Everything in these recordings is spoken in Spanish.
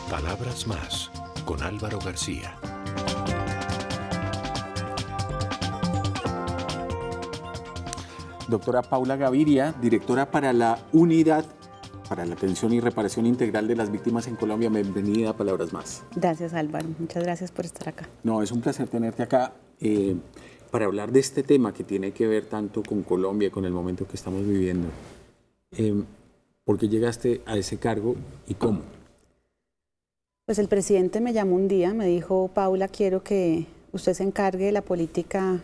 Palabras más, con Álvaro García. Doctora Paula Gaviria, directora para la Unidad para la Atención y Reparación Integral de las Víctimas en Colombia. Bienvenida a Palabras Más. Gracias, Álvaro. Muchas gracias por estar acá. No, es un placer tenerte acá para hablar de este tema que tiene que ver tanto con Colombia, con el momento que estamos viviendo. ¿Por qué llegaste a ese cargo y cómo? Pues el presidente me llamó un día, me dijo: Paula, quiero que usted se encargue de la política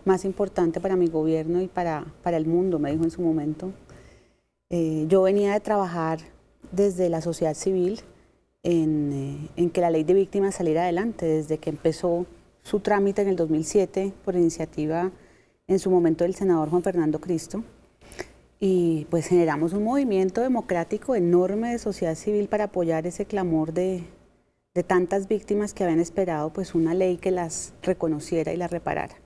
más importante para mi gobierno y para el mundo, me dijo en su momento. Yo venía de trabajar desde la sociedad civil en que la ley de víctimas saliera adelante, desde que empezó su trámite en el 2007 por iniciativa en su momento del senador Juan Fernando Cristo. Y pues generamos un movimiento democrático enorme de sociedad civil para apoyar ese clamor de tantas víctimas que habían esperado pues una ley que las reconociera y las reparara.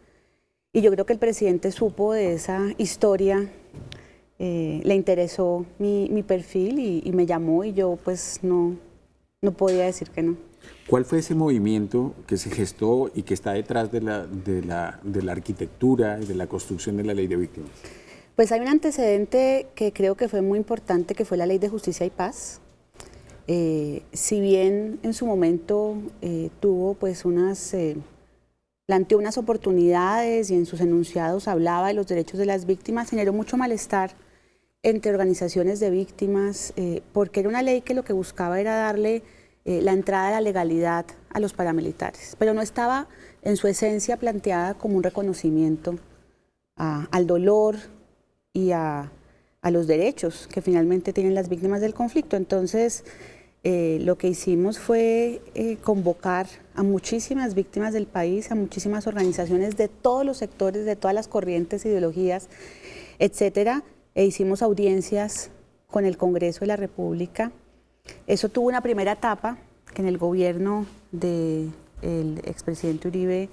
Y yo creo que el presidente supo de esa historia, le interesó mi perfil y me llamó, y yo pues no podía decir que no. ¿Cuál fue ese movimiento que se gestó y que está detrás de la arquitectura y de la construcción de la ley de víctimas? Pues hay un antecedente que creo que fue muy importante, que fue la Ley de Justicia y Paz. Si bien en su momento tuvo pues planteó unas oportunidades y en sus enunciados hablaba de los derechos de las víctimas, generó mucho malestar entre organizaciones de víctimas, porque era una ley que lo que buscaba era darle la entrada a la legalidad a los paramilitares, pero no estaba en su esencia planteada como un reconocimiento al dolor y a los derechos que finalmente tienen las víctimas del conflicto. Entonces, lo que hicimos fue convocar a muchísimas víctimas del país, a muchísimas organizaciones de todos los sectores, de todas las corrientes, ideologías, etcétera, e hicimos audiencias con el Congreso de la República. Eso tuvo una primera etapa, que en el gobierno del expresidente Uribe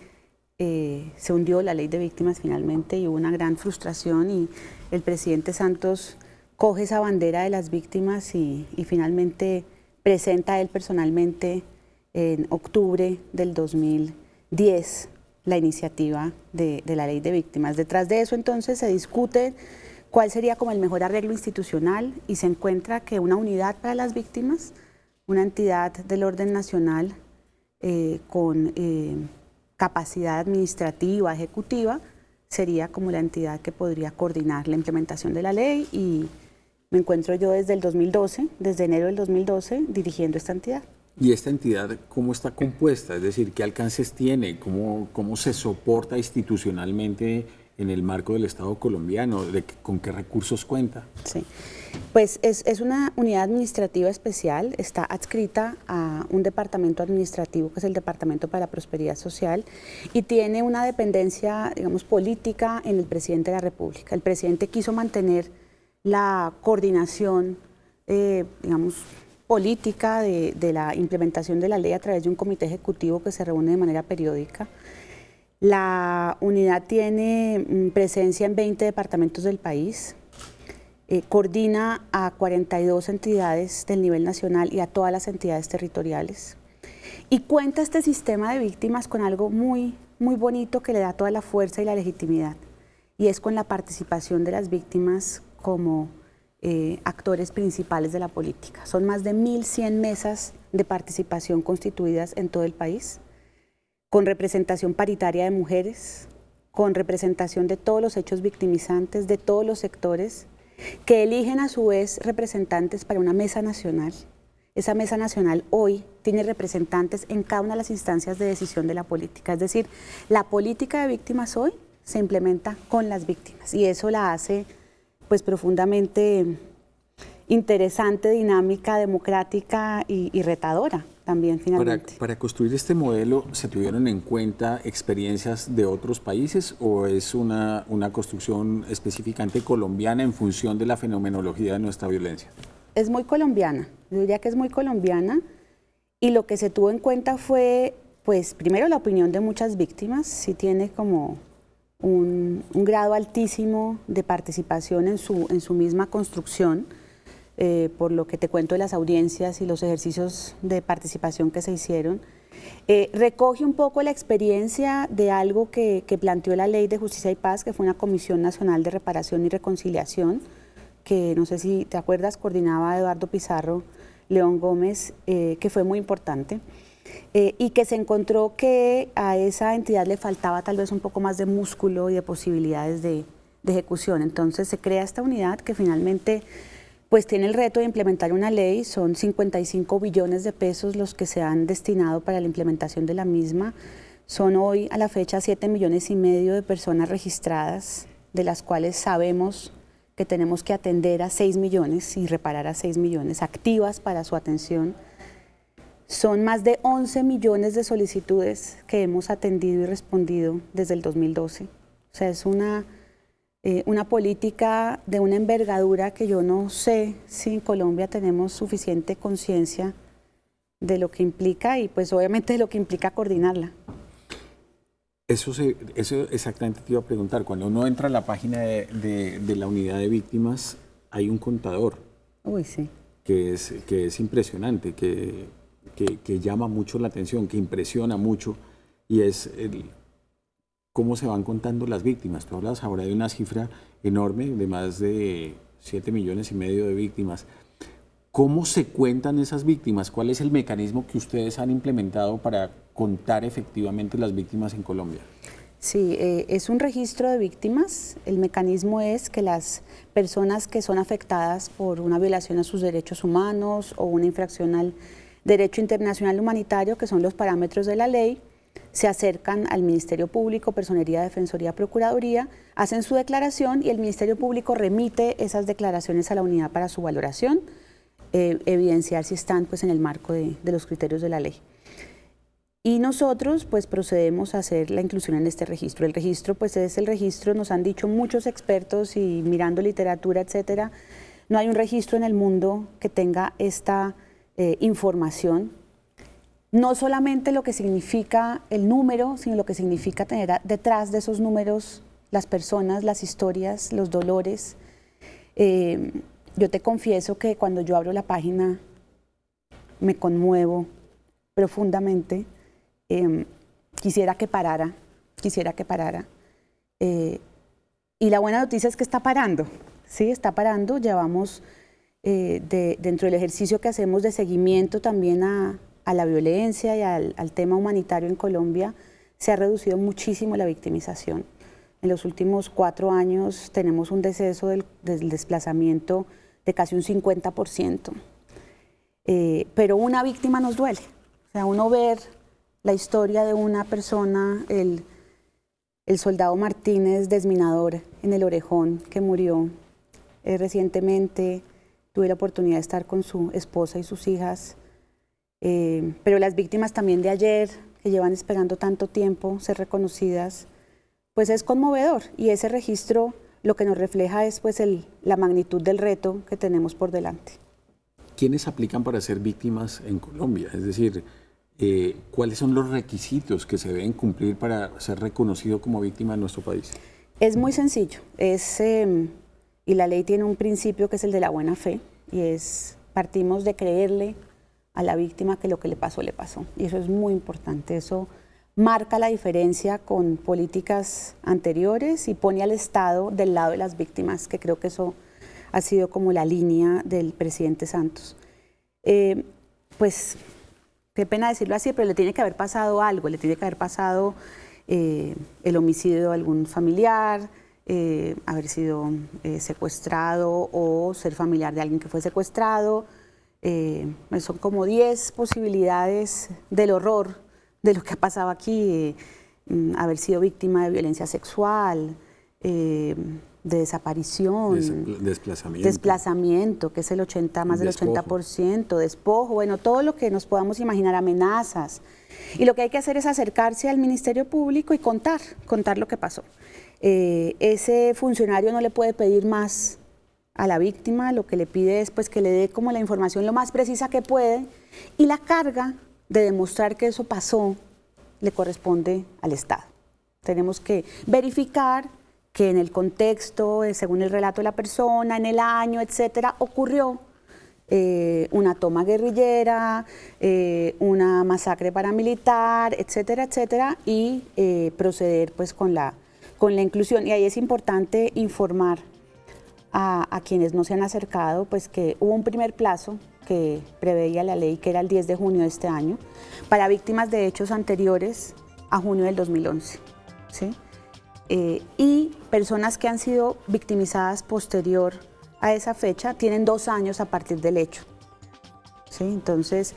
se hundió la ley de víctimas finalmente y hubo una gran frustración, y el presidente Santos coge esa bandera de las víctimas y finalmente presenta él personalmente en octubre del 2010 la iniciativa de la ley de víctimas. Detrás de eso entonces se discute cuál sería como el mejor arreglo institucional, y se encuentra que una unidad para las víctimas, una entidad del orden nacional con capacidad administrativa, ejecutiva, sería como la entidad que podría coordinar la implementación de la ley, y me encuentro yo desde el 2012, desde enero del 2012, dirigiendo esta entidad. ¿Y esta entidad cómo está compuesta? Es decir, ¿qué alcances tiene? ¿Cómo se soporta institucionalmente en el marco del Estado colombiano? ¿Con qué recursos cuenta? Sí, pues es una unidad administrativa especial, está adscrita a un departamento administrativo que es el Departamento para la Prosperidad Social, y tiene una dependencia, digamos, política en el presidente de la República. El presidente quiso mantener la coordinación, digamos, política de la implementación de la ley a través de un comité ejecutivo que se reúne de manera periódica. La unidad tiene presencia en 20 departamentos del país, coordina a 42 entidades del nivel nacional y a todas las entidades territoriales, y cuenta este sistema de víctimas con algo muy, muy bonito que le da toda la fuerza y la legitimidad, y es con la participación de las víctimas como actores principales de la política. Son más de 1.100 mesas de participación constituidas en todo el país, con representación paritaria de mujeres, con representación de todos los hechos victimizantes, de todos los sectores, que eligen a su vez representantes para una mesa nacional. Esa mesa nacional hoy tiene representantes en cada una de las instancias de decisión de la política. Es decir, la política de víctimas hoy se implementa con las víctimas, y eso la hace pues profundamente interesante, dinámica, democrática y retadora también finalmente. Para construir este modelo, ¿se tuvieron en cuenta experiencias de otros países o es una construcción específicamente colombiana en función de la fenomenología de nuestra violencia? Es muy colombiana, yo diría que es muy colombiana, y lo que se tuvo en cuenta fue, pues primero la opinión de muchas víctimas, sí tiene como un grado altísimo de participación en su misma construcción. por lo que te cuento de las audiencias y los ejercicios de participación que se hicieron. Recoge un poco la experiencia de algo que planteó la Ley de Justicia y Paz, que fue una Comisión Nacional de Reparación y Reconciliación, que no sé si te acuerdas, coordinaba Eduardo Pizarro, León Gómez, que fue muy importante, y que se encontró que a esa entidad le faltaba tal vez un poco más de músculo y de posibilidades de ejecución. Entonces se crea esta unidad que finalmente pues tiene el reto de implementar una ley. Son 55 billones de pesos los que se han destinado para la implementación de la misma. Son hoy a la fecha 7,5 millones de personas registradas, de las cuales sabemos que tenemos que atender a 6 millones y reparar a 6 millones activas para su atención. Son más de 11 millones de solicitudes que hemos atendido y respondido desde el 2012. O sea, es una política de una envergadura que yo no sé si en Colombia tenemos suficiente conciencia de lo que implica y pues obviamente de lo que implica coordinarla. Eso exactamente te iba a preguntar. Cuando uno entra a la página de la unidad de víctimas, hay un contador. Uy, sí. Que es impresionante, que llama mucho la atención, que impresiona mucho, y es cómo se van contando las víctimas. Tú hablas ahora de una cifra enorme, de más de 7,5 millones de víctimas. ¿Cómo se cuentan esas víctimas? ¿Cuál es el mecanismo que ustedes han implementado para contar efectivamente las víctimas en Colombia? Sí, es un registro de víctimas. El mecanismo es que las personas que son afectadas por una violación a sus derechos humanos o una infracción al derecho internacional humanitario, que son los parámetros de la ley, se acercan al Ministerio Público, Personería, Defensoría, Procuraduría, hacen su declaración y el Ministerio Público remite esas declaraciones a la unidad para su valoración, evidenciar si están pues, en el marco de los criterios de la ley. Y nosotros pues procedemos a hacer la inclusión en este registro. El registro pues es el registro, nos han dicho muchos expertos y mirando literatura, etcétera, no hay un registro en el mundo que tenga esta información, no solamente lo que significa el número, sino lo que significa tener detrás de esos números las personas, las historias, los dolores. Yo te confieso que cuando yo abro la página me conmuevo profundamente. Quisiera que parara. Y la buena noticia es que está parando, ¿sí? Está parando. Llevamos dentro del ejercicio que hacemos de seguimiento también a la violencia y al tema humanitario en Colombia, se ha reducido muchísimo la victimización. En los últimos 4 años tenemos un deceso del desplazamiento de casi un 50%. Pero una víctima nos duele. O sea, uno ver la historia de una persona, el soldado Martínez, desminador en el Orejón, que murió recientemente. Tuve la oportunidad de estar con su esposa y sus hijas, pero las víctimas también de ayer, que llevan esperando tanto tiempo ser reconocidas, pues es conmovedor, y ese registro lo que nos refleja es pues la magnitud del reto que tenemos por delante. ¿Quiénes aplican para ser víctimas en Colombia? Es decir, ¿cuáles son los requisitos que se deben cumplir para ser reconocido como víctima en nuestro país? Es muy sencillo, y la ley tiene un principio que es el de la buena fe, y partimos de creerle a la víctima que lo que le pasó, y eso es muy importante. Eso marca la diferencia con políticas anteriores y pone al Estado del lado de las víctimas, que creo que eso ha sido como la línea del presidente Santos. Pues, qué pena decirlo así, pero le tiene que haber pasado algo, le tiene que haber pasado el homicidio de algún familiar, haber sido secuestrado o ser familiar de alguien que fue secuestrado. Son como 10 posibilidades del horror de lo que ha pasado aquí, haber sido víctima de violencia sexual, de desaparición, desplazamiento, que es más del 80%, despojo, bueno, todo lo que nos podamos imaginar, amenazas. Y lo que hay que hacer es acercarse al Ministerio Público y contar lo que pasó. Ese funcionario no le puede pedir más a la víctima, lo que le pide es pues, que le dé como la información lo más precisa que puede, y la carga de demostrar que eso pasó le corresponde al Estado. Tenemos que verificar que en el contexto, según el relato de la persona, en el año, etcétera, ocurrió una toma guerrillera, una masacre paramilitar, etcétera, etcétera, y proceder pues con la inclusión. Y ahí es importante informar a quienes no se han acercado, pues que hubo un primer plazo que preveía la ley, que era el 10 de junio de este año, para víctimas de hechos anteriores a junio del 2011, ¿sí? Y personas que han sido victimizadas posterior a esa fecha tienen 2 años a partir del hecho, ¿sí? Entonces,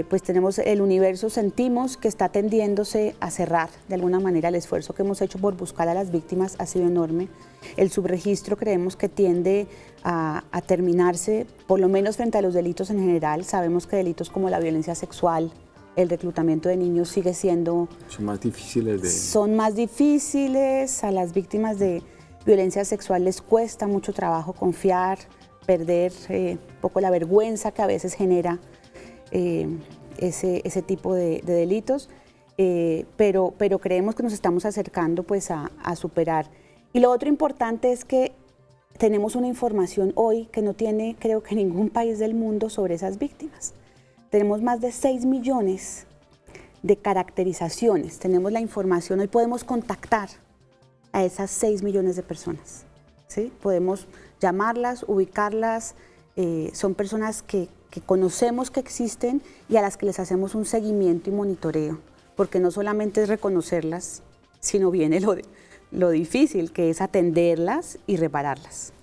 pues tenemos el universo, sentimos que está tendiéndose a cerrar de alguna manera. El esfuerzo que hemos hecho por buscar a las víctimas ha sido enorme. El subregistro creemos que tiende a terminarse, por lo menos frente a los delitos en general. Sabemos que delitos como la violencia sexual, el reclutamiento de niños sigue siendo... Son más difíciles de... Son más difíciles. A las víctimas de violencia sexual les cuesta mucho trabajo confiar, perder un poco la vergüenza que a veces genera ese tipo de delitos, pero creemos que nos estamos acercando pues a superar. Y lo otro importante es que tenemos una información hoy que no tiene, creo que ningún país del mundo sobre esas víctimas. Tenemos más de 6 millones de caracterizaciones, tenemos la información, hoy podemos contactar a esas 6 millones de personas, ¿sí? Podemos llamarlas, ubicarlas, son personas que conocemos que existen y a las que les hacemos un seguimiento y monitoreo, porque no solamente es reconocerlas, sino viene lo difícil, que es atenderlas y repararlas.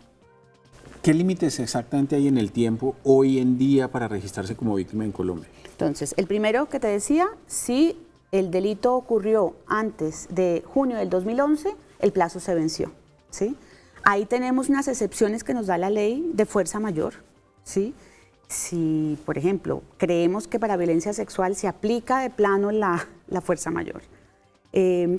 ¿Qué límites exactamente hay en el tiempo hoy en día para registrarse como víctima en Colombia? Entonces, el primero que te decía, si el delito ocurrió antes de junio del 2011, el plazo se venció, ¿sí? Ahí tenemos unas excepciones que nos da la ley de fuerza mayor, ¿sí? Si, por ejemplo, creemos que para violencia sexual se aplica de plano la fuerza mayor.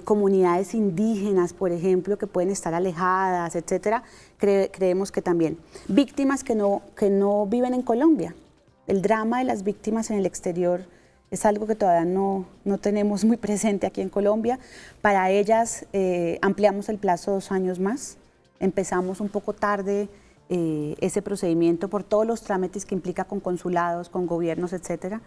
Comunidades indígenas, por ejemplo, que pueden estar alejadas, etcétera, creemos que también. Víctimas que no viven en Colombia. El drama de las víctimas en el exterior es algo que todavía no tenemos muy presente aquí en Colombia. Para ellas ampliamos el plazo 2 años más. Empezamos un poco tarde ese procedimiento por todos los trámites que implica con consulados, con gobiernos, etcétera.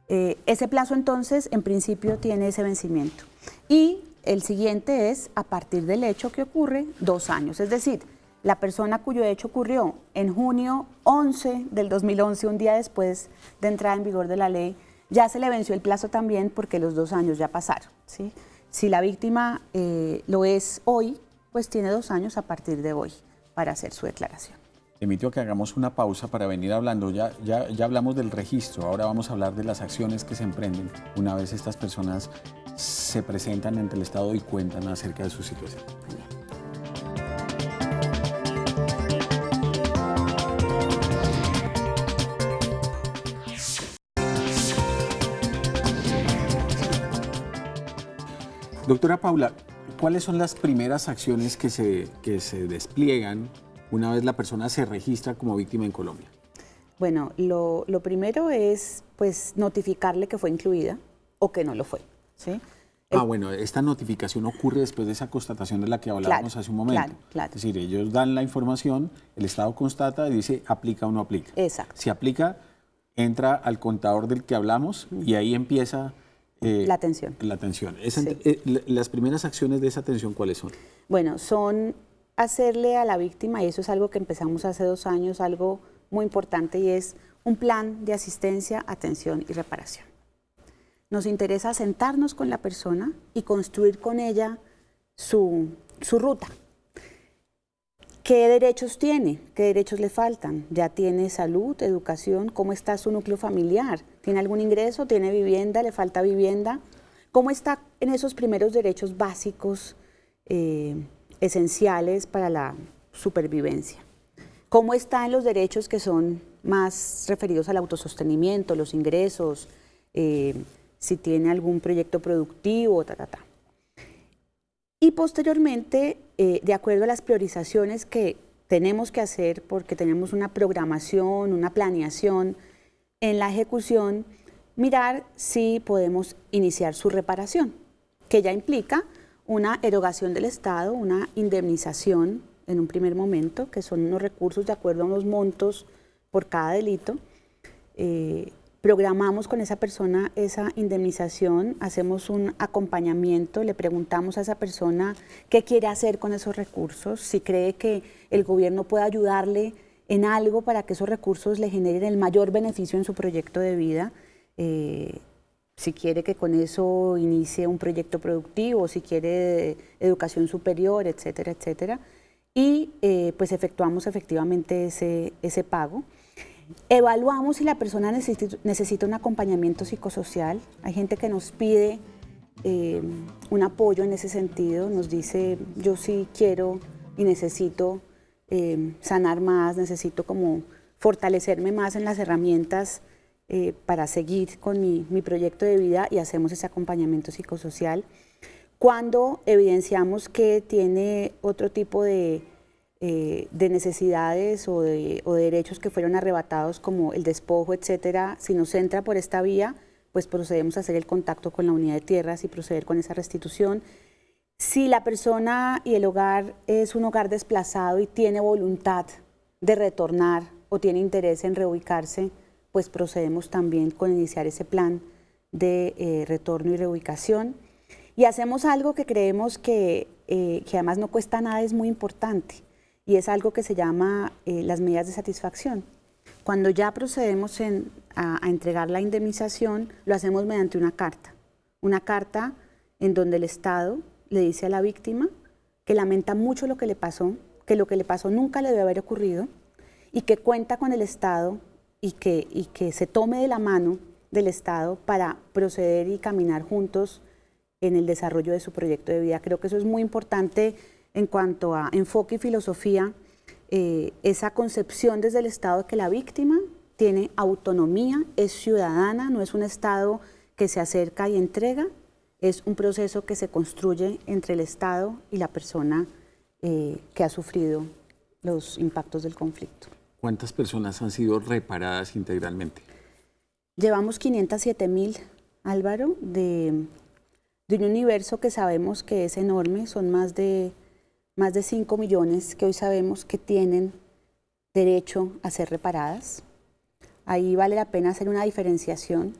Ese plazo entonces en principio tiene ese vencimiento y el siguiente es a partir del hecho que ocurre 2 años, es decir, la persona cuyo hecho ocurrió en junio 11 del 2011, un día después de entrada en vigor de la ley, ya se le venció el plazo también porque los 2 años ya pasaron, ¿sí? Si la víctima lo es hoy, pues tiene 2 años a partir de hoy para hacer su declaración. Te invito a que hagamos una pausa para venir hablando. Ya hablamos del registro, ahora vamos a hablar de las acciones que se emprenden una vez estas personas se presentan ante el Estado y cuentan acerca de su situación. Doctora Paula, ¿cuáles son las primeras acciones que se despliegan una vez la persona se registra como víctima en Colombia? Bueno, lo primero es pues notificarle que fue incluida o que no lo fue, ¿sí? Bueno, esta notificación ocurre después de esa constatación de la que hablábamos hace un momento. Claro. Es decir, ellos dan la información, el Estado constata y dice aplica o no aplica. Exacto. Si aplica, entra al contador del que hablamos y ahí empieza la atención. La atención. Sí. Las primeras acciones de esa atención, ¿cuáles son? Bueno, son hacerle a la víctima, y eso es algo que empezamos hace 2 años, algo muy importante, y es un plan de asistencia, atención y reparación. Nos interesa sentarnos con la persona y construir con ella su ruta. ¿Qué derechos tiene? ¿Qué derechos le faltan? ¿Ya tiene salud, educación? ¿Cómo está su núcleo familiar? ¿Tiene algún ingreso? ¿Tiene vivienda? ¿Le falta vivienda? ¿Cómo está en esos primeros derechos básicos esenciales para la supervivencia? ¿Cómo está en los derechos que son más referidos al autosostenimiento, los ingresos, si tiene algún proyecto productivo, Y posteriormente, de acuerdo a las priorizaciones que tenemos que hacer, porque tenemos una programación, una planeación en la ejecución, mirar si podemos iniciar su reparación, que ya implica una erogación del Estado, una indemnización en un primer momento, que son unos recursos de acuerdo a unos montos por cada delito. Programamos con esa persona esa indemnización, hacemos un acompañamiento, le preguntamos a esa persona qué quiere hacer con esos recursos, si cree que el gobierno puede ayudarle en algo para que esos recursos le generen el mayor beneficio en su proyecto de vida, si quiere que con eso inicie un proyecto productivo, si quiere educación superior, etcétera, etcétera. Y pues efectuamos efectivamente ese pago. Evaluamos si la persona necesita un acompañamiento psicosocial. Hay gente que nos pide un apoyo en ese sentido, nos dice, yo sí quiero y necesito sanar más, necesito como fortalecerme más en las herramientas para seguir con mi proyecto de vida, y hacemos ese acompañamiento psicosocial. Cuando evidenciamos que tiene otro tipo de necesidades o de derechos que fueron arrebatados, como el despojo, etcétera, si nos entra por esta vía, pues procedemos a hacer el contacto con la unidad de tierras y proceder con esa restitución. Si la persona y el hogar es un hogar desplazado y tiene voluntad de retornar o tiene interés en reubicarse, pues procedemos también con iniciar ese plan de retorno y reubicación. Y hacemos algo que creemos que además no cuesta nada, es muy importante, y es algo que se llama las medidas de satisfacción. Cuando ya procedemos a entregar la indemnización, lo hacemos mediante una carta en donde el Estado le dice a la víctima que lamenta mucho lo que le pasó nunca le debe haber ocurrido, y que cuenta con el Estado y que se tome de la mano del Estado para proceder y caminar juntos en el desarrollo de su proyecto de vida. Creo que eso es muy importante en cuanto a enfoque y filosofía, esa concepción desde el Estado de que la víctima tiene autonomía, es ciudadana, no es un Estado que se acerca y entrega, es un proceso que se construye entre el Estado y la persona que ha sufrido los impactos del conflicto. ¿Cuántas personas han sido reparadas integralmente? Llevamos 507.000, Álvaro, de un universo que sabemos que es enorme, son más de 5 millones que hoy sabemos que tienen derecho a ser reparadas. Ahí vale la pena hacer una diferenciación.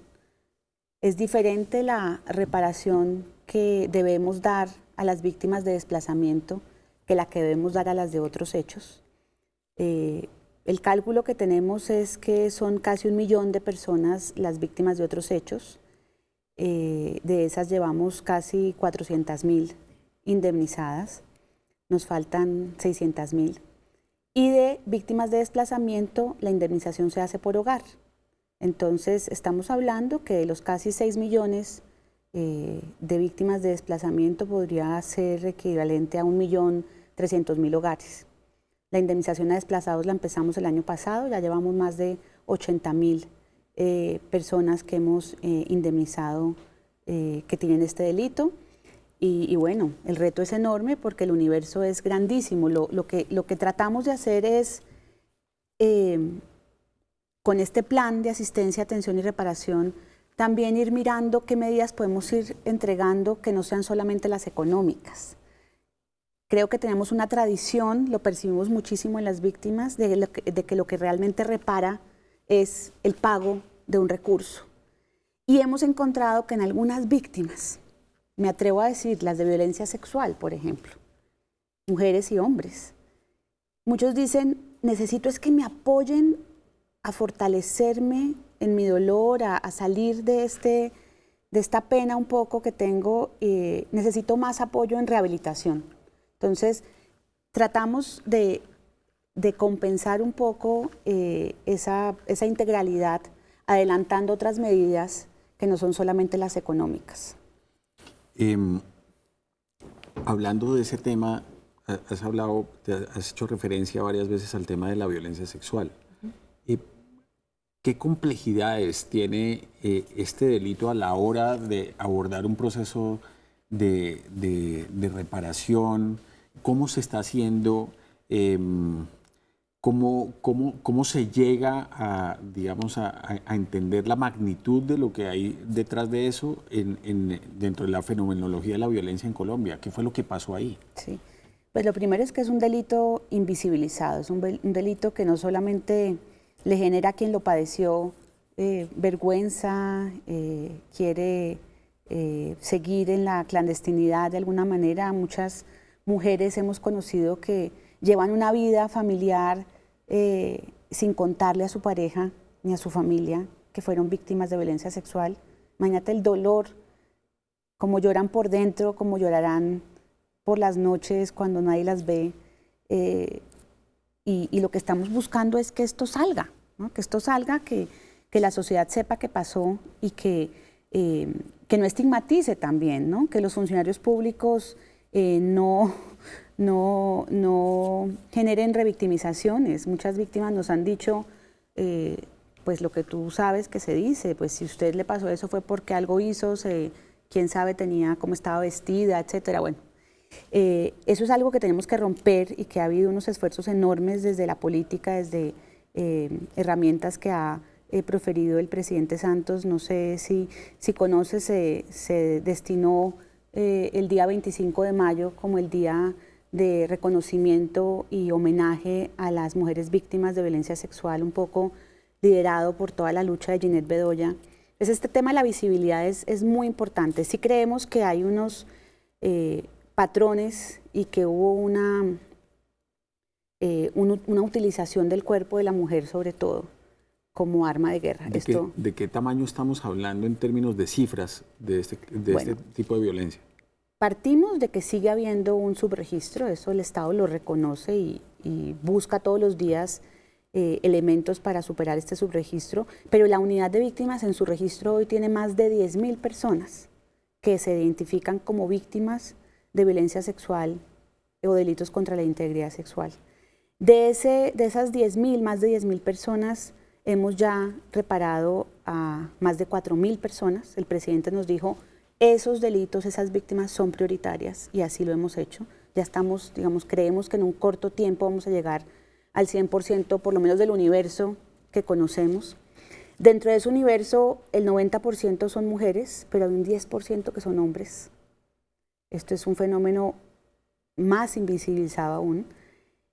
Es diferente la reparación que debemos dar a las víctimas de desplazamiento que la que debemos dar a las de otros hechos. El cálculo que tenemos es que son casi 1 millón de personas las víctimas de otros hechos. De esas llevamos casi 400.000 indemnizadas. Nos faltan 600.000. Y de víctimas de desplazamiento, la indemnización se hace por hogar. Entonces, estamos hablando que de los casi 6 millones de víctimas de desplazamiento podría ser equivalente a 1.300.000 hogares. La indemnización a desplazados la empezamos el año pasado, ya llevamos más de 80.000 personas que hemos indemnizado que tienen este delito. Y bueno, el reto es enorme porque el universo es grandísimo. Lo que tratamos de hacer es, con este plan de asistencia, atención y reparación, también ir mirando qué medidas podemos ir entregando que no sean solamente las económicas. Creo que tenemos una tradición, lo percibimos muchísimo en las víctimas, de que lo que realmente repara es el pago de un recurso. Y hemos encontrado que en algunas víctimas, me atrevo a decir, las de violencia sexual, por ejemplo, mujeres y hombres, muchos dicen, necesito es que me apoyen a fortalecerme en mi dolor, a salir de esta pena un poco que tengo, necesito más apoyo en rehabilitación. Entonces, tratamos de compensar un poco esa integralidad, adelantando otras medidas que no son solamente las económicas. Hablando de ese tema, has hecho referencia varias veces al tema de la violencia sexual. ¿Qué complejidades tiene este delito a la hora de abordar un proceso de reparación? ¿Cómo se está haciendo? ¿Cómo se llega a, digamos, a entender la magnitud de lo que hay detrás de eso dentro de la fenomenología de la violencia en Colombia? ¿Qué fue lo que pasó ahí? Sí, pues lo primero es que es un delito invisibilizado, es un delito que no solamente le genera a quien lo padeció vergüenza, quiere seguir en la clandestinidad de alguna manera. Muchas mujeres hemos conocido que llevan una vida familiar sin contarle a su pareja ni a su familia que fueron víctimas de violencia sexual. Imagínate el dolor, cómo lloran por dentro, cómo llorarán por las noches cuando nadie las ve. Y lo que estamos buscando es que esto salga, ¿no? Que esto salga, que la sociedad sepa qué pasó y que no estigmatice también, ¿no? Que los funcionarios públicos no generen revictimizaciones. Muchas víctimas nos han dicho, pues lo que tú sabes que se dice, pues si a usted le pasó eso fue porque algo hizo, quién sabe tenía cómo estaba vestida, etcétera. Bueno, eso es algo que tenemos que romper y que ha habido unos esfuerzos enormes desde la política, desde herramientas que ha proferido el presidente Santos. No sé si conoces, se destinó el día 25 de mayo como el día de reconocimiento y homenaje a las mujeres víctimas de violencia sexual, un poco liderado por toda la lucha de Ginette Bedoya. Pues este tema de la visibilidad es muy importante. Sí creemos que hay unos patrones y que hubo una utilización del cuerpo de la mujer, sobre todo, como arma de guerra. ¿De qué tamaño estamos hablando en términos de cifras de este tipo de violencia? Partimos de que sigue habiendo un subregistro, eso el Estado lo reconoce y busca todos los días elementos para superar este subregistro, pero la unidad de víctimas en su registro hoy tiene más de 10.000 personas que se identifican como víctimas de violencia sexual o delitos contra la integridad sexual. De esas 10.000, más de 10.000 personas, hemos ya reparado a más de 4.000 personas. El presidente nos dijo, esos delitos, esas víctimas son prioritarias y así lo hemos hecho. Ya estamos, creemos que en un corto tiempo vamos a llegar al 100% por lo menos del universo que conocemos. Dentro de ese universo el 90% son mujeres, pero hay un 10% que son hombres. Esto es un fenómeno más invisibilizado aún.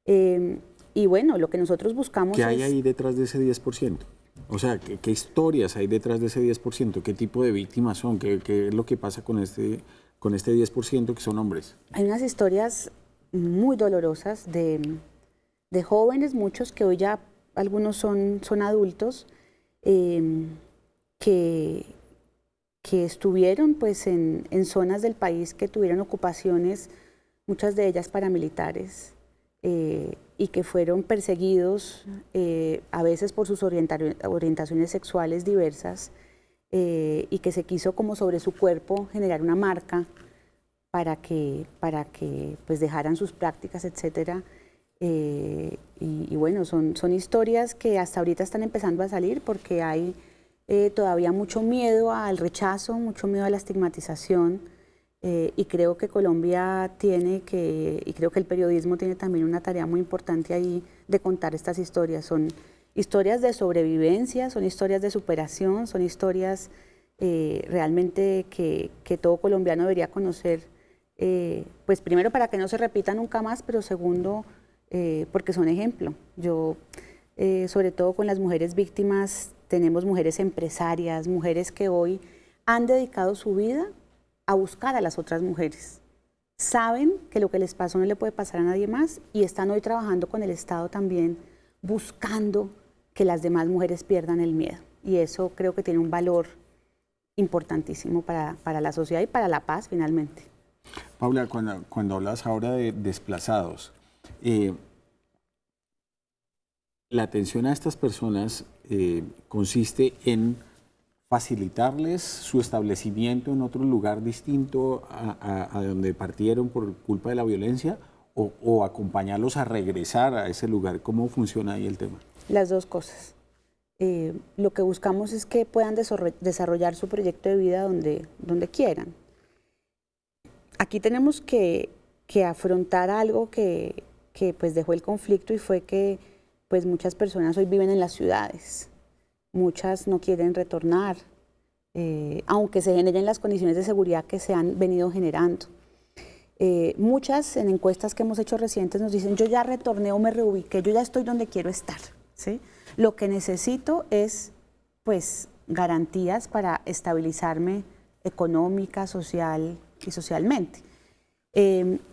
Y bueno, lo que nosotros buscamos ¿Qué hay ahí detrás de ese 10%? O sea, ¿qué historias hay detrás de ese 10%? ¿Qué tipo de víctimas son? ¿Qué es lo que pasa con este 10% que son hombres? Hay unas historias muy dolorosas de jóvenes, muchos que hoy ya algunos son adultos, que estuvieron pues en zonas del país que tuvieron ocupaciones, muchas de ellas paramilitares, y que fueron perseguidos a veces por sus orientaciones sexuales diversas, y que se quiso como sobre su cuerpo generar una marca para que pues dejaran sus prácticas, etcétera. Y bueno, son historias que hasta ahorita están empezando a salir porque hay todavía mucho miedo al rechazo, mucho miedo a la estigmatización, y creo que Colombia y creo que el periodismo tiene también una tarea muy importante ahí de contar estas historias. Son historias de sobrevivencia, son historias de superación, son historias realmente que todo colombiano debería conocer, pues primero para que no se repita nunca más, pero segundo, porque son ejemplo. Yo, sobre todo con las mujeres víctimas, tenemos mujeres empresarias, mujeres que hoy han dedicado su vida a buscar a las otras mujeres. Saben que lo que les pasó no le puede pasar a nadie más y están hoy trabajando con el Estado también, buscando que las demás mujeres pierdan el miedo. Y eso creo que tiene un valor importantísimo para la sociedad y para la paz finalmente. Paula, cuando hablas ahora de desplazados, la atención a estas personas consiste en facilitarles su establecimiento en otro lugar distinto a donde partieron por culpa de la violencia o acompañarlos a regresar a ese lugar. ¿Cómo funciona ahí el tema? Las dos cosas. Lo que buscamos es que puedan desarrollar su proyecto de vida donde quieran. Aquí tenemos que afrontar algo que pues dejó el conflicto y fue que pues muchas personas hoy viven en las ciudades. Muchas no quieren retornar, aunque se generen las condiciones de seguridad que se han venido generando. Muchas en encuestas que hemos hecho recientes nos dicen, yo ya retorné o me reubiqué, yo ya estoy donde quiero estar, ¿sí? Lo que necesito es, pues, garantías para estabilizarme económica, social y socialmente.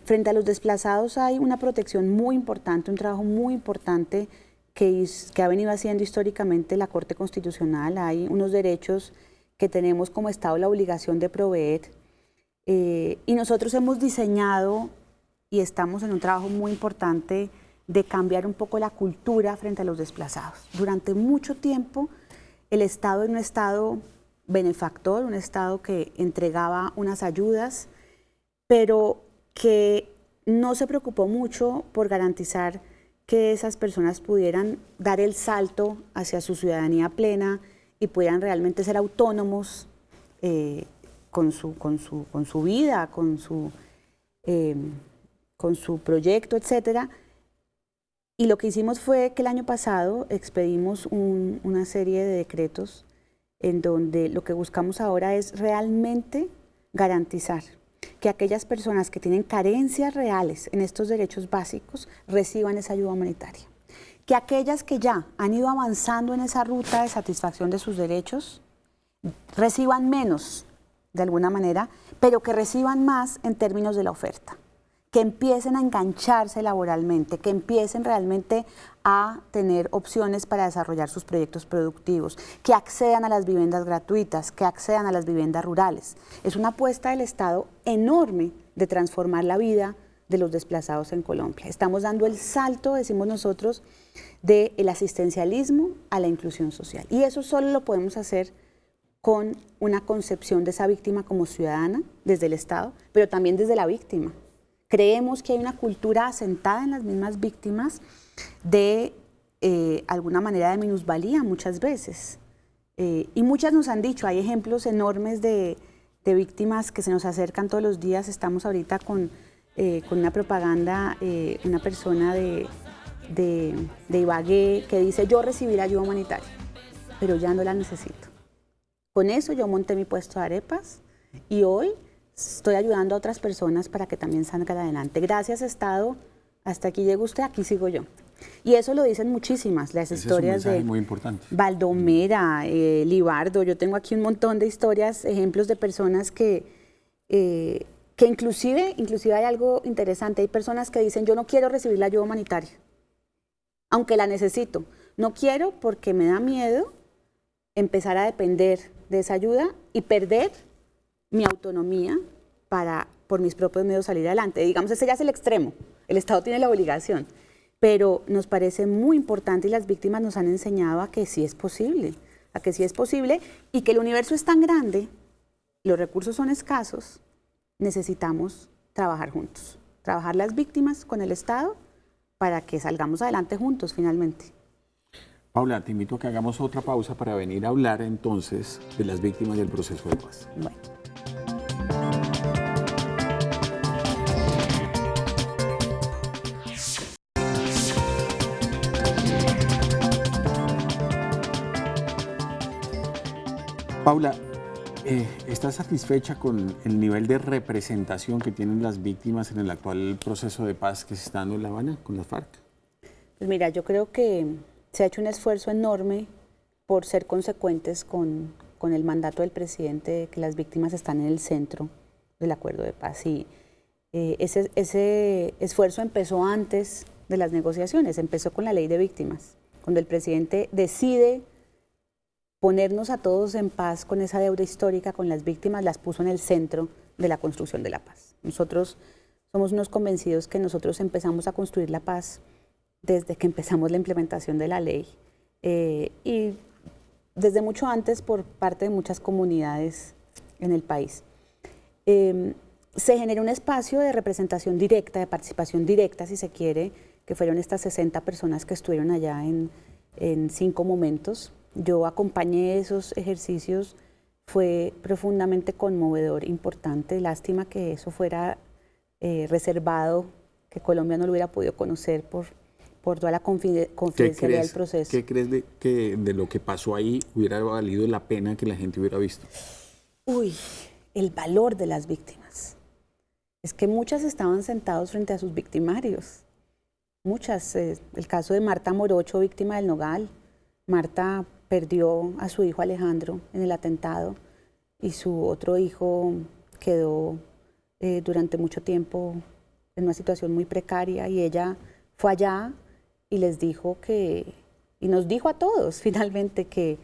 Frente a los desplazados hay una protección muy importante, un trabajo muy importante que ha venido haciendo históricamente la Corte Constitucional. Hay unos derechos que tenemos como Estado la obligación de proveer, y nosotros hemos diseñado y estamos en un trabajo muy importante de cambiar un poco la cultura frente a los desplazados. Durante mucho tiempo el Estado era un Estado benefactor, un Estado que entregaba unas ayudas, pero que no se preocupó mucho por garantizar que esas personas pudieran dar el salto hacia su ciudadanía plena y pudieran realmente ser autónomos con su vida, con su proyecto, etcétera. Y lo que hicimos fue que el año pasado expedimos una serie de decretos en donde lo que buscamos ahora es realmente garantizar que aquellas personas que tienen carencias reales en estos derechos básicos reciban esa ayuda humanitaria. Que aquellas que ya han ido avanzando en esa ruta de satisfacción de sus derechos reciban menos, de alguna manera, pero que reciban más en términos de la oferta. Que empiecen a engancharse laboralmente, que empiecen realmente a tener opciones para desarrollar sus proyectos productivos, que accedan a las viviendas gratuitas, que accedan a las viviendas rurales. Es una apuesta del Estado enorme de transformar la vida de los desplazados en Colombia. Estamos dando el salto, decimos nosotros, del asistencialismo a la inclusión social. Y eso solo lo podemos hacer con una concepción de esa víctima como ciudadana, desde el Estado, pero también desde la víctima. Creemos que hay una cultura asentada en las mismas víctimas de alguna manera de minusvalía muchas veces. Y muchas nos han dicho, hay ejemplos enormes de víctimas que se nos acercan todos los días. Estamos ahorita con una propaganda, una persona de Ibagué que dice: yo recibí la ayuda humanitaria, pero ya no la necesito. Con eso yo monté mi puesto de arepas y hoy estoy ayudando a otras personas para que también salgan adelante. Gracias, Estado, hasta aquí llegó usted, aquí sigo yo. Y eso lo dicen muchísimas, las historias de muy importante. Valdomera, Libardo. Yo tengo aquí un montón de historias, ejemplos de personas que inclusive hay algo interesante. Hay personas que dicen: yo no quiero recibir la ayuda humanitaria, aunque la necesito. No quiero porque me da miedo empezar a depender de esa ayuda y perder mi autonomía para, por mis propios medios, salir adelante. Digamos, ese ya es el extremo. El Estado tiene la obligación. Pero nos parece muy importante, y las víctimas nos han enseñado a que sí es posible, y que el universo es tan grande, los recursos son escasos, necesitamos trabajar juntos. Trabajar las víctimas con el Estado para que salgamos adelante juntos finalmente. Paula, te invito a que hagamos otra pausa para venir a hablar entonces de las víctimas del proceso de paz. Bueno. Paula, ¿estás satisfecha con el nivel de representación que tienen las víctimas en el actual proceso de paz que se está dando en La Habana con las FARC? Pues mira, yo creo que se ha hecho un esfuerzo enorme por ser consecuentes con el mandato del presidente de que las víctimas están en el centro del acuerdo de paz. Y ese esfuerzo empezó antes de las negociaciones, empezó con la ley de víctimas, cuando el presidente decide ponernos a todos en paz con esa deuda histórica con las víctimas, las puso en el centro de la construcción de la paz. Nosotros somos unos convencidos que nosotros empezamos a construir la paz desde que empezamos la implementación de la ley y desde mucho antes por parte de muchas comunidades en el país. Se generó un espacio de representación directa, de participación directa, si se quiere, que fueron estas 60 personas que estuvieron allá en 5 momentos. Yo acompañé esos ejercicios, fue profundamente conmovedor, importante. Lástima que eso fuera reservado, que Colombia no lo hubiera podido conocer por toda la confidencialidad del proceso. ¿Qué crees que de lo que pasó ahí hubiera valido la pena que la gente hubiera visto? Uy, el valor de las víctimas. Es que muchas estaban sentados frente a sus victimarios. Muchas, el caso de Marta Morocho, víctima del Nogal, Marta perdió a su hijo Alejandro en el atentado y su otro hijo quedó durante mucho tiempo en una situación muy precaria, y ella fue allá y les dijo y nos dijo a todos finalmente que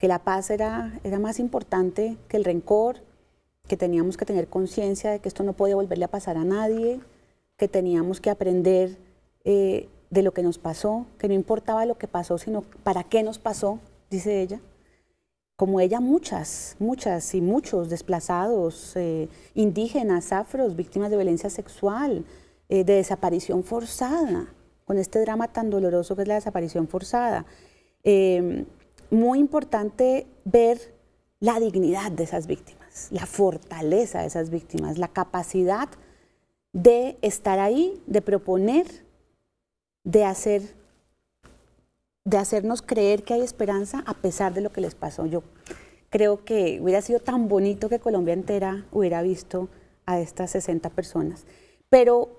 la paz era más importante que el rencor, que teníamos que tener conciencia de que esto no podía volverle a pasar a nadie, que teníamos que aprender de lo que nos pasó, que no importaba lo que pasó, sino para qué nos pasó, dice ella. Como ella, muchas y muchos desplazados, indígenas, afros, víctimas de violencia sexual, de desaparición forzada, con este drama tan doloroso que es la desaparición forzada. Muy importante ver la dignidad de esas víctimas, la fortaleza de esas víctimas, la capacidad de estar ahí, de proponer, de hacernos creer que hay esperanza a pesar de lo que les pasó. Yo creo que hubiera sido tan bonito que Colombia entera hubiera visto a estas 60 personas. Pero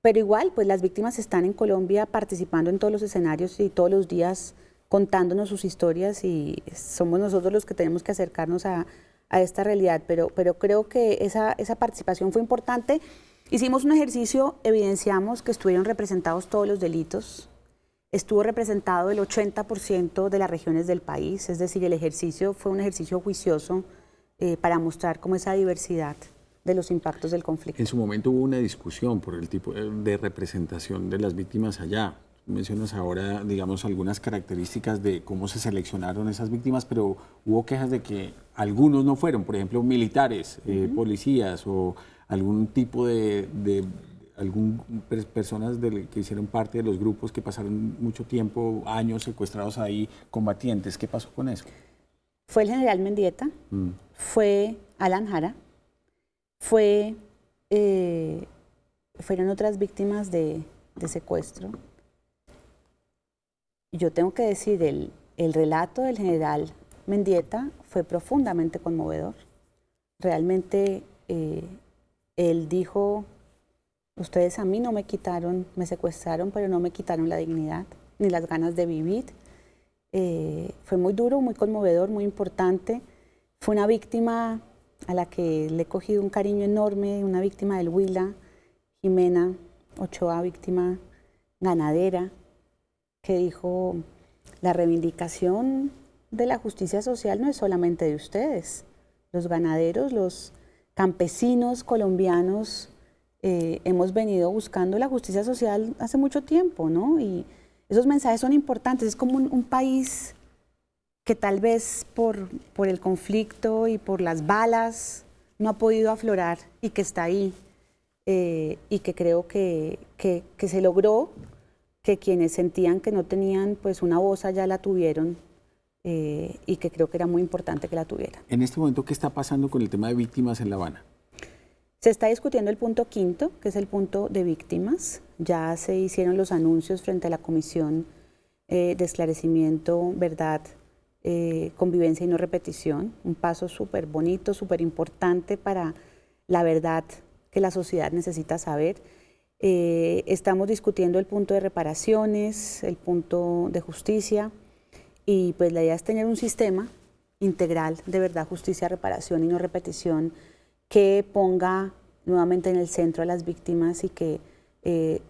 igual, pues las víctimas están en Colombia participando en todos los escenarios y todos los días contándonos sus historias, y somos nosotros los que tenemos que acercarnos a esta realidad. Pero creo que esa participación fue importante. Hicimos un ejercicio, evidenciamos que estuvieron representados todos los delitos. Estuvo representado el 80% de las regiones del país, es decir, el ejercicio fue un ejercicio juicioso para mostrar cómo esa diversidad de los impactos del conflicto. En su momento hubo una discusión por el tipo de representación de las víctimas allá. Mencionas ahora, digamos, algunas características de cómo se seleccionaron esas víctimas, pero hubo quejas de que algunos no fueron, por ejemplo, militares, policías o algún tipo de personas que hicieron parte de los grupos que pasaron mucho tiempo, años secuestrados ahí, combatientes. ¿Qué pasó con eso? Fue el general Mendieta, fue Alan Jara, fueron otras víctimas de secuestro. Yo tengo que decir, el relato del general Mendieta fue profundamente conmovedor. Realmente él dijo: ustedes a mí no me quitaron, me secuestraron, pero no me quitaron la dignidad ni las ganas de vivir. Fue muy duro, muy conmovedor, muy importante. Fue una víctima a la que le he cogido un cariño enorme, una víctima del Huila, Jimena Ochoa, víctima ganadera, que dijo: la reivindicación de la justicia social no es solamente de ustedes. Los ganaderos, los campesinos colombianos, hemos venido buscando la justicia social hace mucho tiempo, ¿no? Y esos mensajes son importantes. Es como un país que tal vez por el conflicto y por las balas no ha podido aflorar, y que está ahí, y que creo que se logró, que quienes sentían que no tenían pues una voz allá la tuvieron, y que creo que era muy importante que la tuvieran. En este momento, ¿qué está pasando con el tema de víctimas en La Habana? Se está discutiendo el punto quinto, que es el punto de víctimas. Ya se hicieron los anuncios frente a la Comisión de Esclarecimiento, Verdad, Convivencia y No Repetición. Un paso súper bonito, súper importante para la verdad que la sociedad necesita saber. Estamos discutiendo el punto de reparaciones, el punto de justicia, y pues la idea es tener un sistema integral de verdad, justicia, reparación y no repetición, que ponga nuevamente en el centro a las víctimas y que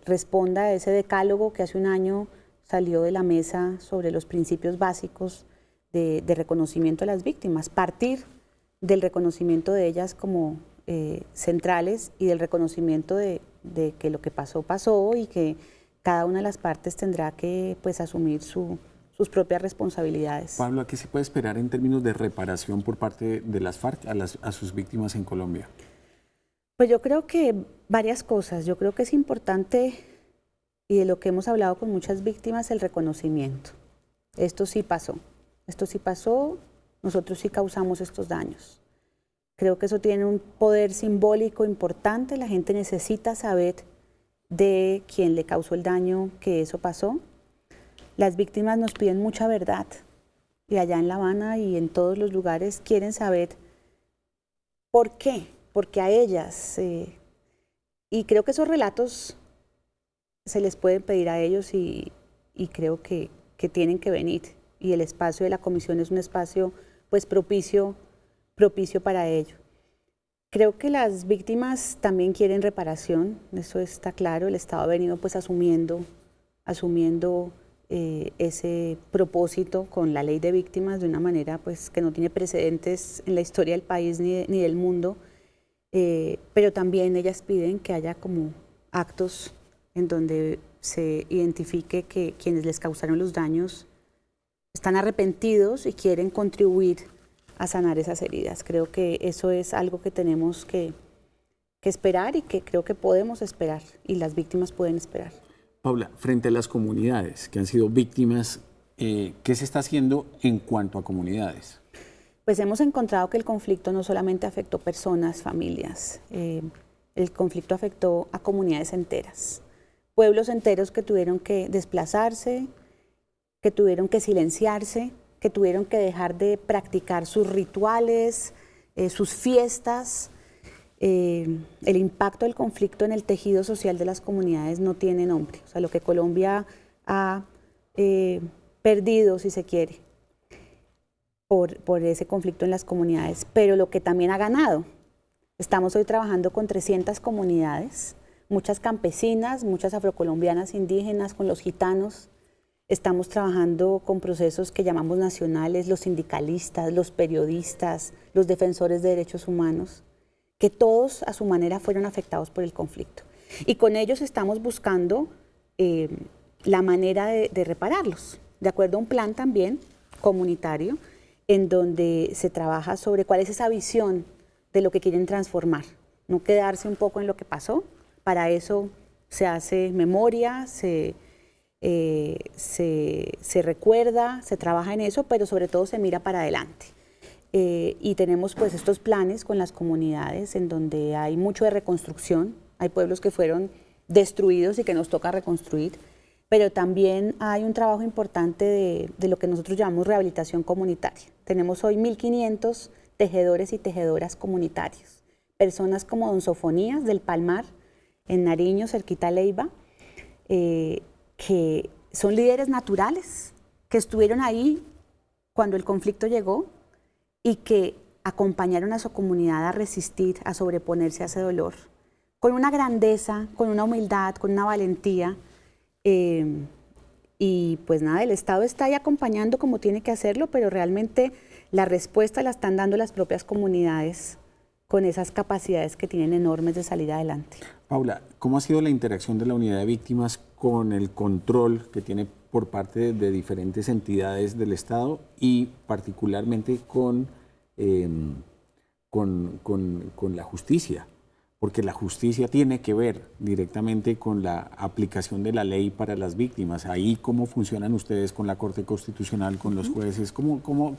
responda a ese decálogo que hace un año salió de la mesa sobre los principios básicos de reconocimiento a las víctimas, partir del reconocimiento de ellas como centrales, y del reconocimiento de que lo que pasó, pasó, y que cada una de las partes tendrá que pues asumir sus propias responsabilidades. Pablo, ¿a qué se puede esperar en términos de reparación por parte de las FARC a sus víctimas en Colombia? Pues yo creo que varias cosas. Yo creo que es importante, y de lo que hemos hablado con muchas víctimas, el reconocimiento. Esto sí pasó, nosotros sí causamos estos daños. Creo que eso tiene un poder simbólico importante. La gente necesita saber de quién le causó el daño, que eso pasó. Las víctimas nos piden mucha verdad, y allá en La Habana y en todos los lugares quieren saber por qué, porque a ellas, y creo que esos relatos se les pueden pedir a ellos, y creo que tienen que venir, y el espacio de la comisión es un espacio pues propicio para ello. Creo que las víctimas también quieren reparación, eso está claro. El Estado ha venido pues asumiendo ese propósito con la ley de víctimas de una manera pues que no tiene precedentes en la historia del país ni del mundo, pero también ellas piden que haya como actos en donde se identifique que quienes les causaron los daños están arrepentidos y quieren contribuir a sanar esas heridas. Creo que eso es algo que tenemos que esperar y que creo que podemos esperar y las víctimas pueden esperar. Paula, frente a las comunidades que han sido víctimas, ¿qué se está haciendo en cuanto a comunidades? Pues hemos encontrado que el conflicto no solamente afectó personas, familias, el conflicto afectó a comunidades enteras, pueblos enteros que tuvieron que desplazarse, que tuvieron que silenciarse, que tuvieron que dejar de practicar sus rituales, sus fiestas. El impacto del conflicto en el tejido social de las comunidades no tiene nombre. O sea, lo que Colombia ha perdido, si se quiere, por ese conflicto en las comunidades, pero lo que también ha ganado. Estamos hoy trabajando con 300 comunidades, muchas campesinas, muchas afrocolombianas indígenas, con los gitanos. Estamos trabajando con procesos que llamamos nacionales, los sindicalistas, los periodistas, los defensores de derechos humanos, que todos a su manera fueron afectados por el conflicto. Y con ellos estamos buscando la manera de repararlos, de acuerdo a un plan también comunitario, en donde se trabaja sobre cuál es esa visión de lo que quieren transformar, no quedarse un poco en lo que pasó. Para eso se hace memoria, se recuerda, se trabaja en eso, pero sobre todo se mira para adelante. Y tenemos pues estos planes con las comunidades en donde hay mucho de reconstrucción, hay pueblos que fueron destruidos y que nos toca reconstruir, pero también hay un trabajo importante de lo que nosotros llamamos rehabilitación comunitaria. Tenemos hoy 1.500 tejedores y tejedoras comunitarios, personas como don Sofonías del Palmar, en Nariño, cerquita a Leiva, que son líderes naturales, que estuvieron ahí cuando el conflicto llegó y que acompañaron a su comunidad a resistir, a sobreponerse a ese dolor, con una grandeza, con una humildad, con una valentía. Y pues nada, el Estado está ahí acompañando como tiene que hacerlo, pero realmente la respuesta la están dando las propias comunidades con esas capacidades que tienen enormes de salir adelante. Paula, ¿cómo ha sido la interacción de la unidad de víctimas con el control que tiene por parte de diferentes entidades del Estado y particularmente con la justicia? Porque la justicia tiene que ver directamente con la aplicación de la ley para las víctimas. Ahí, ¿cómo funcionan ustedes con la Corte Constitucional, con los jueces?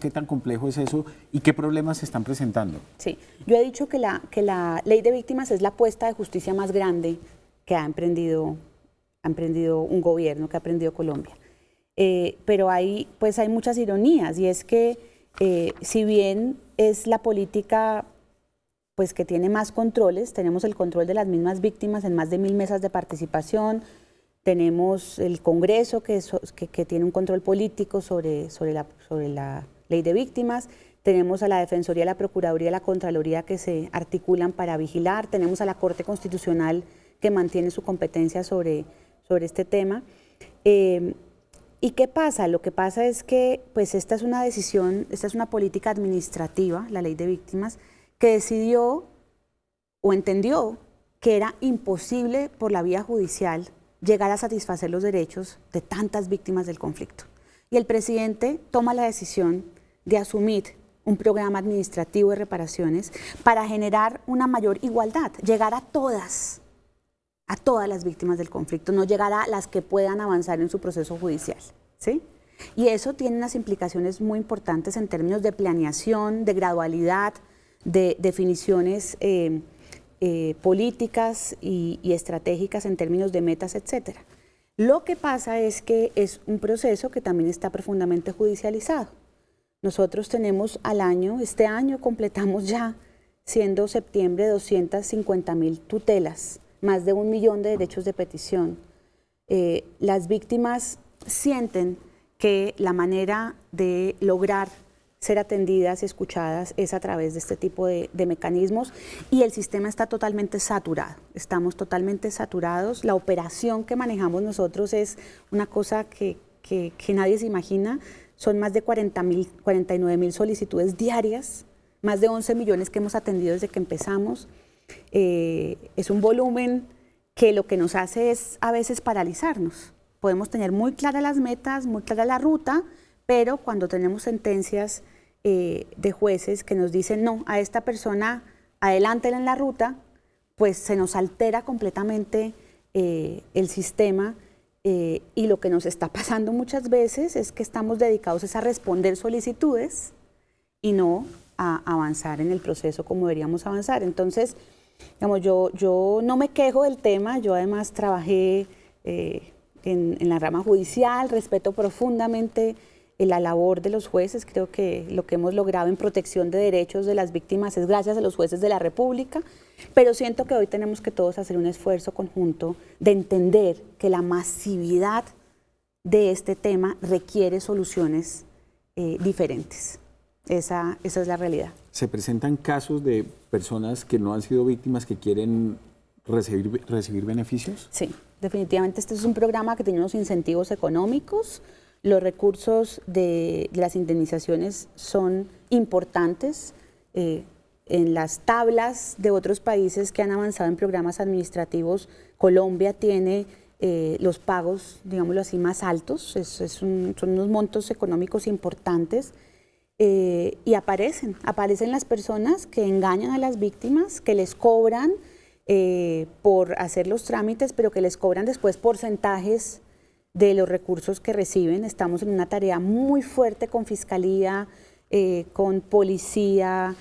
¿Qué tan complejo es eso y qué problemas se están presentando? Sí, yo he dicho que la ley de víctimas es la apuesta de justicia más grande que ha emprendido un gobierno, que ha emprendido Colombia. Pero hay muchas ironías, y es que si bien es la política pues que tiene más controles, tenemos el control de las mismas víctimas en más de 1000 mesas de participación, tenemos el Congreso que tiene un control político sobre la ley de víctimas, tenemos a la Defensoría, la Procuraduría y la Contraloría que se articulan para vigilar, tenemos a la Corte Constitucional que mantiene su competencia sobre este tema. ¿Y qué pasa? Lo que pasa es que pues esta es una política administrativa, la ley de víctimas, que decidió o entendió que era imposible por la vía judicial llegar a satisfacer los derechos de tantas víctimas del conflicto. Y el presidente toma la decisión de asumir un programa administrativo de reparaciones para generar una mayor igualdad, llegar a todas las víctimas del conflicto, no llegar a las que puedan avanzar en su proceso judicial, ¿sí? Y eso tiene unas implicaciones muy importantes en términos de planeación, de gradualidad, de definiciones políticas y estratégicas en términos de metas, etc. Lo que pasa es que es un proceso que también está profundamente judicializado. Nosotros tenemos este año completamos ya, siendo septiembre, 250.000 tutelas, más de 1 millón de derechos de petición. Las víctimas sienten que la manera de lograr ser atendidas y escuchadas es a través de este tipo de mecanismos, y el sistema está totalmente saturado, estamos totalmente saturados. La operación que manejamos nosotros es una cosa que nadie se imagina. Son más de 49.000 solicitudes diarias, más de 11 millones que hemos atendido desde que empezamos. Es un volumen que lo que nos hace es a veces paralizarnos. Podemos tener muy claras las metas, muy clara la ruta, pero cuando tenemos sentencias de jueces que nos dicen no, a esta persona adelántela en la ruta, pues se nos altera completamente el sistema, y lo que nos está pasando muchas veces es que estamos dedicados a responder solicitudes y no a avanzar en el proceso como deberíamos avanzar. Entonces, digamos, yo no me quejo del tema, yo además trabajé en la rama judicial, respeto profundamente la labor de los jueces. Creo que lo que hemos logrado en protección de derechos de las víctimas es gracias a los jueces de la República, pero siento que hoy tenemos que todos hacer un esfuerzo conjunto de entender que la masividad de este tema requiere soluciones diferentes. Esa es la realidad. ¿Se presentan casos de personas que no han sido víctimas que quieren recibir beneficios? Sí, definitivamente este es un programa que tiene unos incentivos económicos. Los recursos de las indemnizaciones son importantes. En las tablas de otros países que han avanzado en programas administrativos, Colombia tiene los pagos, digámoslo así, más altos. Son unos montos económicos importantes. Y aparecen las personas que engañan a las víctimas, que les cobran por hacer los trámites, pero que les cobran después porcentajes de los recursos que reciben. Estamos en una tarea muy fuerte con Fiscalía, con Policía,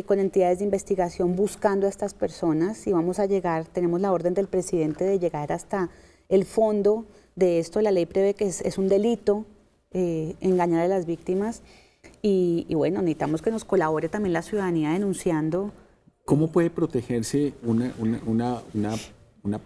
con entidades de investigación buscando a estas personas, y vamos a llegar, tenemos la orden del presidente de llegar hasta el fondo de esto. La ley prevé que es un delito engañar a las víctimas, y bueno, necesitamos que nos colabore también la ciudadanía denunciando. ¿Cómo puede protegerse una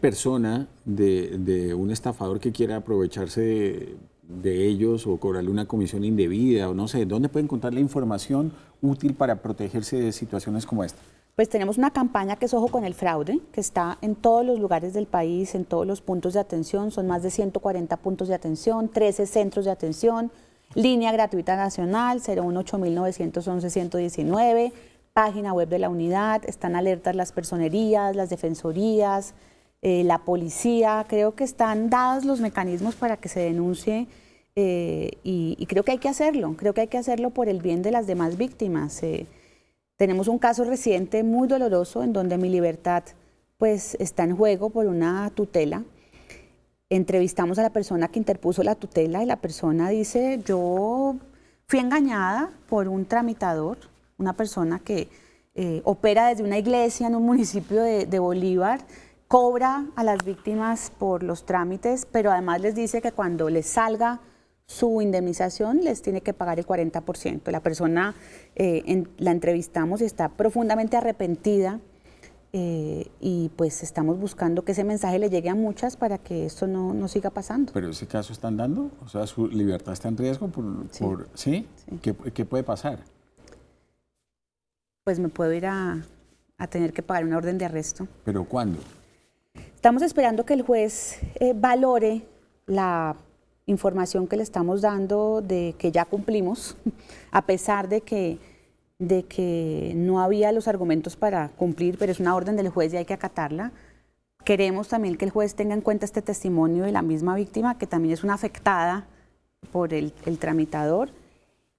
persona de un estafador que quiera aprovecharse de ellos o cobrarle una comisión indebida, o no sé? ¿Dónde puede encontrar la información útil para protegerse de situaciones como esta? Pues tenemos una campaña que es Ojo con el Fraude, que está en todos los lugares del país, en todos los puntos de atención. Son más de 140 puntos de atención, 13 centros de atención, línea gratuita nacional 018-911-119, página web de la unidad. Están alertas las personerías, las defensorías, la policía. Creo que están dados los mecanismos para que se denuncie, y creo que hay que hacerlo por el bien de las demás víctimas. Tenemos un caso reciente muy doloroso en donde mi libertad pues está en juego por una tutela. Entrevistamos a la persona que interpuso la tutela y la persona dice: yo fui engañada por un tramitador, una persona que opera desde una iglesia en un municipio de Bolívar, cobra a las víctimas por los trámites, pero además les dice que cuando les salga su indemnización les tiene que pagar el 40%. La persona la entrevistamos y está profundamente arrepentida, y pues estamos buscando que ese mensaje le llegue a muchas para que esto no siga pasando. ¿Pero ese caso están dando? O sea, ¿su libertad está en riesgo? ¿Sí? ¿Qué puede pasar? Pues me puedo ir a tener que pagar una orden de arresto. ¿Pero cuándo? Estamos esperando que el juez valore la información que le estamos dando de que ya cumplimos, a pesar de que no había los argumentos para cumplir, pero es una orden del juez y hay que acatarla. Queremos también que el juez tenga en cuenta este testimonio de la misma víctima, que también es una afectada por el tramitador.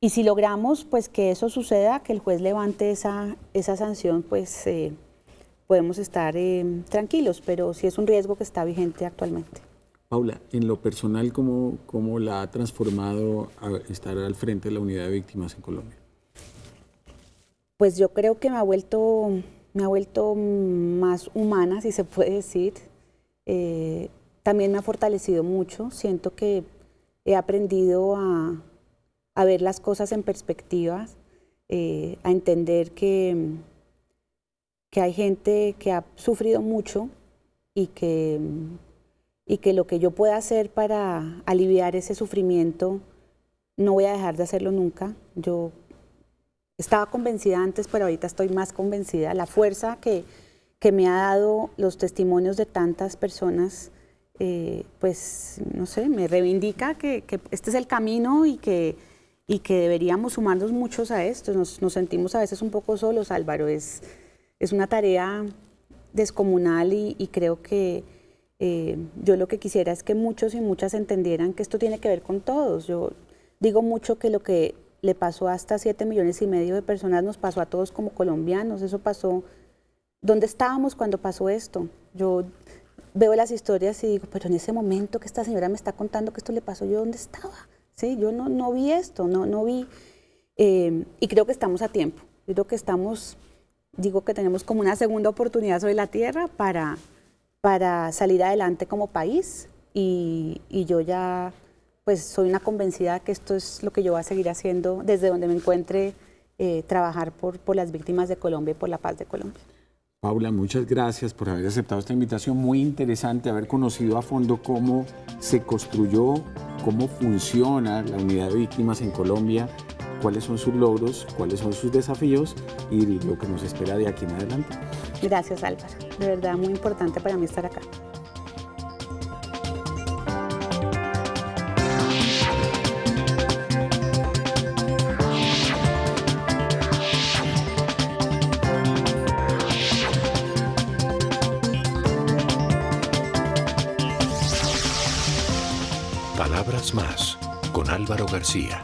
Y si logramos pues que eso suceda, que el juez levante esa sanción, pues podemos estar tranquilos, pero sí es un riesgo que está vigente actualmente. Paula, en lo personal, ¿cómo la ha transformado a estar al frente de la unidad de víctimas en Colombia? Pues yo creo que me ha vuelto más humana, si se puede decir. También me ha fortalecido mucho. Siento que he aprendido a ver las cosas en perspectiva, a entender que hay gente que ha sufrido mucho y que lo que yo pueda hacer para aliviar ese sufrimiento no voy a dejar de hacerlo nunca. Yo estaba convencida antes, pero ahorita estoy más convencida. La fuerza que me ha dado los testimonios de tantas personas, pues, no sé, me reivindica que este es el camino y que deberíamos sumarnos muchos a esto. Nos sentimos a veces un poco solos, Álvaro. Es una tarea descomunal y creo que yo lo que quisiera es que muchos y muchas entendieran que esto tiene que ver con todos. Yo digo mucho que lo que le pasó a hasta 7,5 millones de personas nos pasó a todos como colombianos. Eso pasó. ¿Dónde estábamos cuando pasó esto? Yo veo las historias y digo, pero en ese momento que esta señora me está contando que esto le pasó, ¿yo dónde estaba? Sí, yo no vi esto, no vi. Y creo que estamos a tiempo. Yo creo que digo que tenemos como una segunda oportunidad sobre la tierra para salir adelante como país. Y yo ya, pues, soy una convencida que esto es lo que yo voy a seguir haciendo desde donde me encuentre, trabajar por las víctimas de Colombia y por la paz de Colombia. Paula, muchas gracias por haber aceptado esta invitación. Muy interesante haber conocido a fondo cómo se construyó, cómo funciona la unidad de víctimas en Colombia, cuáles son sus logros, cuáles son sus desafíos y lo que nos espera de aquí en adelante. Gracias, Álvaro. De verdad, muy importante para mí estar acá. Palabras más con Álvaro García.